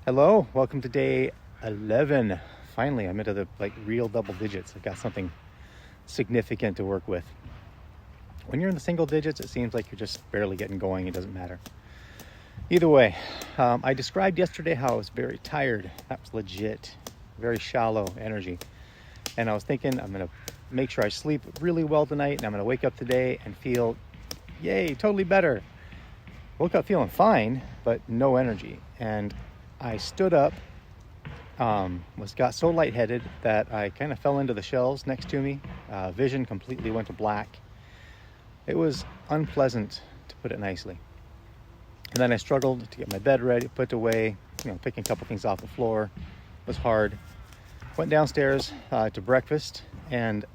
Hello, welcome to day 11. Finally, I'm into the real double digits. I've got something significant to work with. When you're in the single digits, it seems like you're just barely getting going. It doesn't matter. Either way, I described yesterday how I was very tired. That was legit, very shallow energy. And I was thinking I'm going to make sure I sleep really well tonight, and I'm going to wake up today and feel, yay, totally better. Woke up feeling fine, but no energy. And I stood up, got so lightheaded that I kind of fell into the shelves next to me. Vision completely went to black. It was unpleasant, to put it nicely. And then I struggled to get my bed ready, put away, picking a couple things off the floor. It was hard. Went downstairs to breakfast and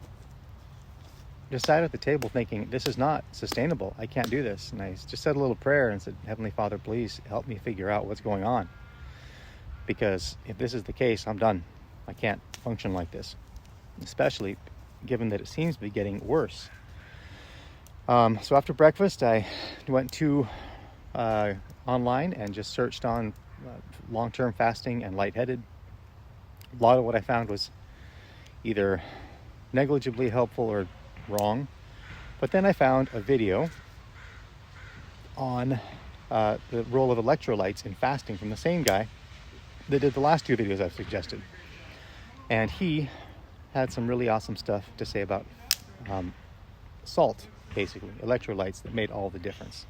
just sat at the table thinking, this is not sustainable. I can't do this. And I just said a little prayer and said, Heavenly Father, please help me figure out what's going on. Because if this is the case, I'm done. I can't function like this, especially given that it seems to be getting worse. So after breakfast, I went to online and just searched on long-term fasting and lightheaded. A lot of what I found was either negligibly helpful or wrong. But then I found a video on the role of electrolytes in fasting from the same guy that did the last two videos I've suggested. And he had some really awesome stuff to say about salt, basically, electrolytes that made all the difference.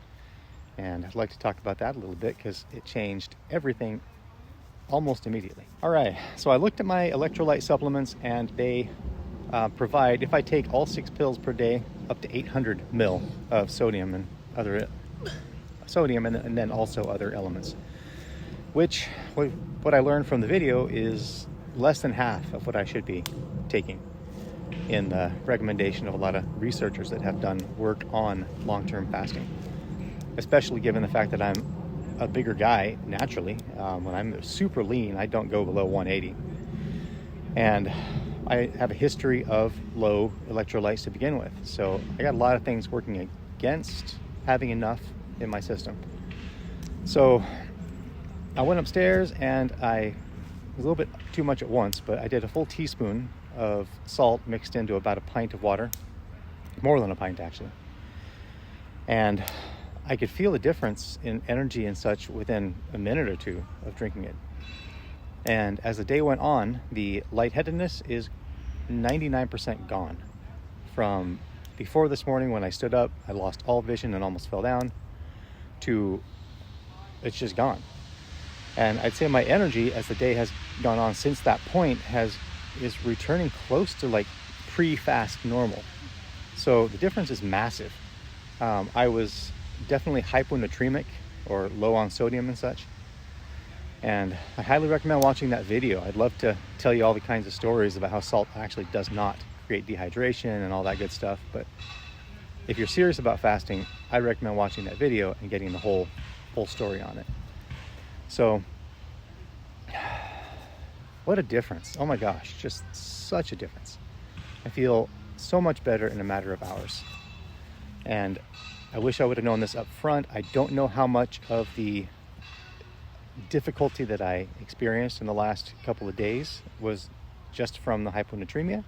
And I'd like to talk about that a little bit because it changed everything almost immediately. All right, so I looked at my electrolyte supplements and they provide, if I take all 6 pills per day, up to 800 mil of sodium and then also other elements. Which, what I learned from the video is less than half of what I should be taking in the recommendation of a lot of researchers that have done work on long-term fasting. Especially given the fact that I'm a bigger guy naturally. When I'm super lean, I don't go below 180. And I have a history of low electrolytes to begin with. So I got a lot of things working against having enough in my system. So I went upstairs and it was a little bit too much at once, but I did a full teaspoon of salt mixed into about a pint of water, more than a pint actually. And I could feel the difference in energy and such within a minute or two of drinking it. And as the day went on, the lightheadedness is 99% gone. From before this morning when I stood up, I lost all vision and almost fell down, to it's just gone. And I'd say my energy as the day has gone on since that point is returning close to like pre-fast normal. So the difference is massive. I was definitely hyponatremic or low on sodium and such. And I highly recommend watching that video. I'd love to tell you all the kinds of stories about how salt actually does not create dehydration and all that good stuff. But if you're serious about fasting, I recommend watching that video and getting the whole story on it. So, what a difference. Oh my gosh, just such a difference. I feel so much better in a matter of hours. And I wish I would have known this up front. I don't know how much of the difficulty that I experienced in the last couple of days was just from the hyponatremia.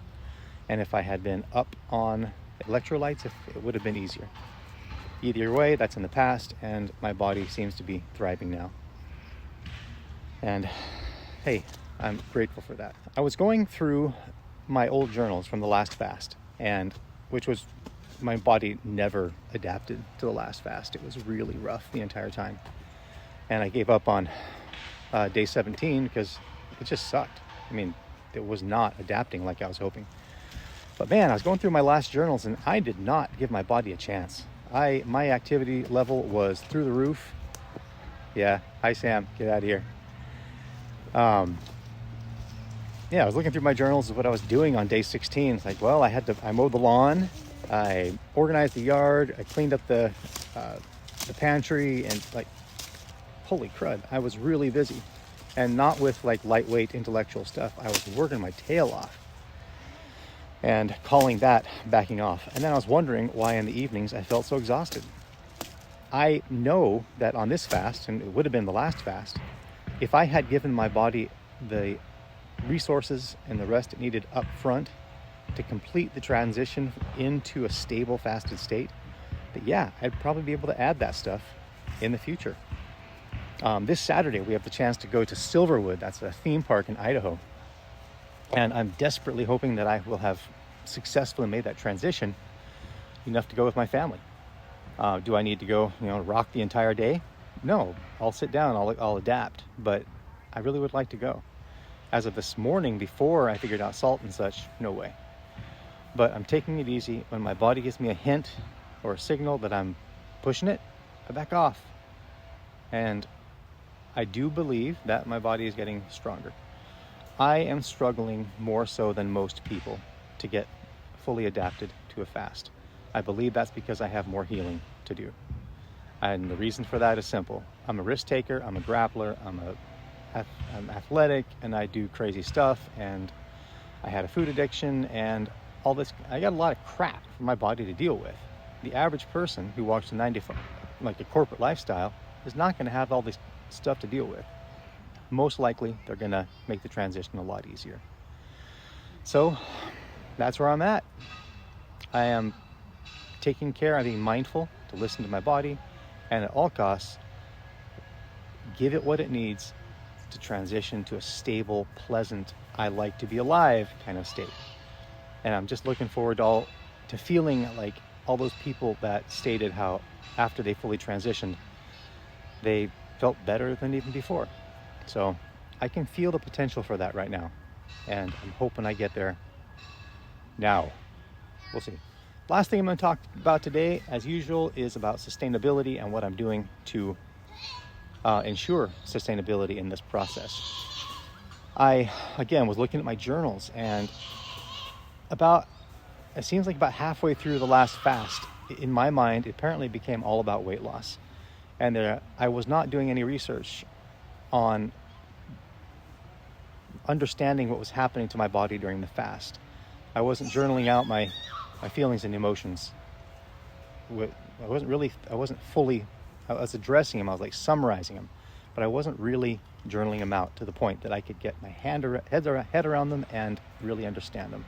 And if I had been up on electrolytes, if it would have been easier. Either way, that's in the past, and my body seems to be thriving now. And hey, I'm grateful for that. I was going through my old journals from the last fast, and which was, my body never adapted to the last fast. It was really rough the entire time. And I gave up on day 17 because it just sucked. I mean, it was not adapting like I was hoping. But man, I was going through my last journals and I did not give my body a chance. My activity level was through the roof. Yeah, hi Sam, get out of here. I was looking through my journals of what I was doing on day 16. It's like, well, I mowed the lawn, I organized the yard, I cleaned up the pantry, and like, holy crud, I was really busy. And not with like lightweight intellectual stuff. I was working my tail off and calling that backing off. And then I was wondering why in the evenings I felt so exhausted. I know that on this fast, and it would have been the last fast, If I had given my body the resources and the rest it needed up front to complete the transition into a stable fasted state, but yeah, I'd probably be able to add that stuff in the future. This Saturday, we have the chance to go to Silverwood. That's a theme park in Idaho. And I'm desperately hoping that I will have successfully made that transition enough to go with my family. Do I need to go, rock the entire day? No, I'll sit down, I'll adapt, but I really would like to go. As of this morning, before I figured out salt and such, no way. But I'm taking it easy. When my body gives me a hint or a signal that I'm pushing it, I back off. And I do believe that my body is getting stronger. I am struggling more so than most people to get fully adapted to a fast. I believe that's because I have more healing to do. And the reason for that is simple. I'm a risk taker, I'm a grappler, I'm athletic, and I do crazy stuff, and I had a food addiction and all this. I got a lot of crap for my body to deal with. The average person who walks a 95, like a corporate lifestyle, is not going to have all this stuff to deal with. Most likely, they're going to make the transition a lot easier. So that's where I'm at. I am taking care, I'm being mindful to listen to my body, and at all costs, give it what it needs to transition to a stable, pleasant, I like to be alive kind of state. And I'm just looking forward to feeling like all those people that stated how after they fully transitioned, they felt better than even before. So I can feel the potential for that right now. And I'm hoping I get there now. We'll see. Last thing I'm going to talk about today, as usual, is about sustainability and what I'm doing to ensure sustainability in this process. I, again, was looking at my journals, and it seems like about halfway through the last fast, in my mind, it apparently became all about weight loss. And I was not doing any research on understanding what was happening to my body during the fast. I wasn't journaling out my feelings and emotions. I was addressing them, I was like summarizing them, but I wasn't really journaling them out to the point that I could get my head around them and really understand them.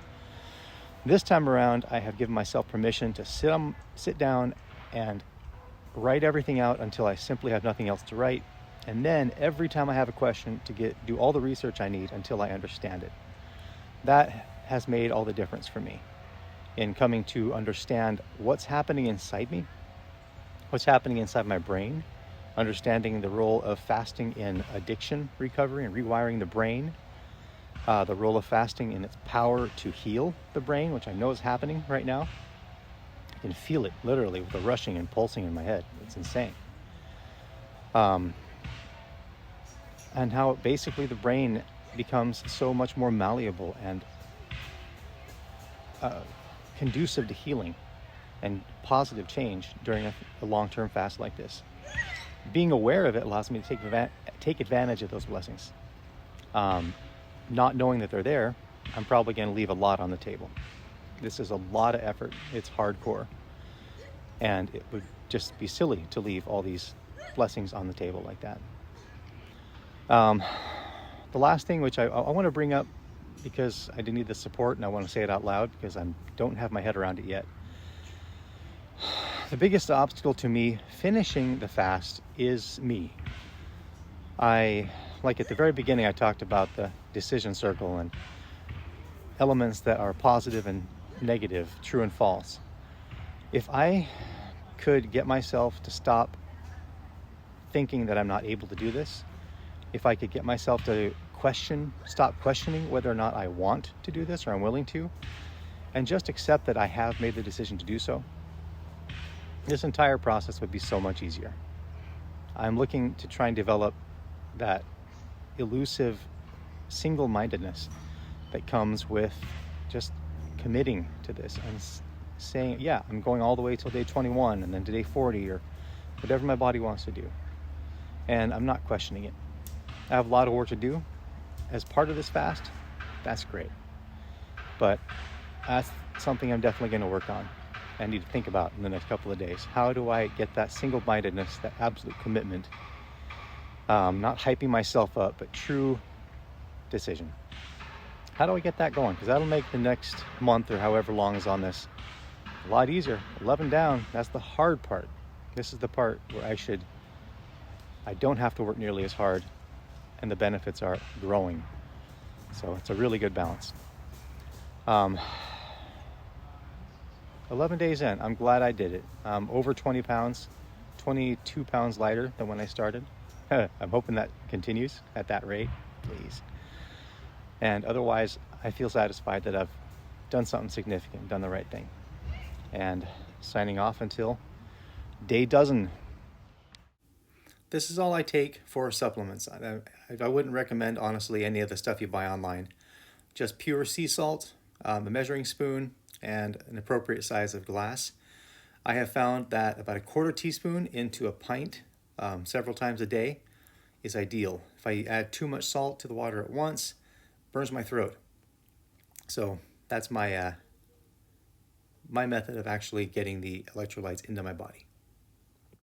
This time around, I have given myself permission to sit down and write everything out until I simply have nothing else to write. And then every time I have a question, to do all the research I need until I understand it. That has made all the difference for me in coming to understand what's happening inside me, what's happening inside my brain, understanding the role of fasting in addiction recovery and rewiring the brain, the role of fasting in its power to heal the brain, which I know is happening right now. I can feel it literally with the rushing and pulsing in my head. It's insane. And how basically the brain becomes so much more malleable and conducive to healing and positive change during a long-term fast like this. Being aware of it allows me to take advantage of those blessings. Not knowing that they're there, I'm probably going to leave a lot on the table. This is a lot of effort. It's hardcore. And it would just be silly to leave all these blessings on the table like that. The last thing which I want to bring up, because I do need the support and I want to say it out loud because I don't have my head around it yet. The biggest obstacle to me finishing the fast is me. Like at the very beginning, I talked about the decision circle and elements that are positive and negative, true and false. If I could get myself to stop thinking that I'm not able to do this, if I could get myself to stop questioning whether or not I want to do this or I'm willing to, and just accept that I have made the decision to do so, this entire process would be so much easier. I'm looking to try and develop that elusive single-mindedness that comes with just committing to this and saying, yeah, I'm going all the way till day 21 and then to day 40 or whatever my body wants to do. And I'm not questioning it. I have a lot of work to do as part of this fast. That's great. But that's something I'm definitely going to work on and need to think about in the next couple of days. How do I get that single-mindedness, that absolute commitment Not hyping myself up, but true decision. How do I get that going? Because that'll make the next month or however long is on this a lot easier. 11 down, that's the hard part. This is the part where I don't have to work nearly as hard, and the benefits are growing. So it's a really good balance. 11 days in, I'm glad I did it. Over 20 pounds, 22 pounds lighter than when I started. I'm hoping that continues at that rate, please. And otherwise, I feel satisfied that I've done something significant, done the right thing. And signing off until day dozen. This is all I take for supplements. I wouldn't recommend, honestly, any of the stuff you buy online. Just pure sea salt, a measuring spoon, and an appropriate size of glass. I have found that about a quarter teaspoon into a pint several times a day is ideal. If I add too much salt to the water at once, it burns my throat. So that's my method of actually getting the electrolytes into my body.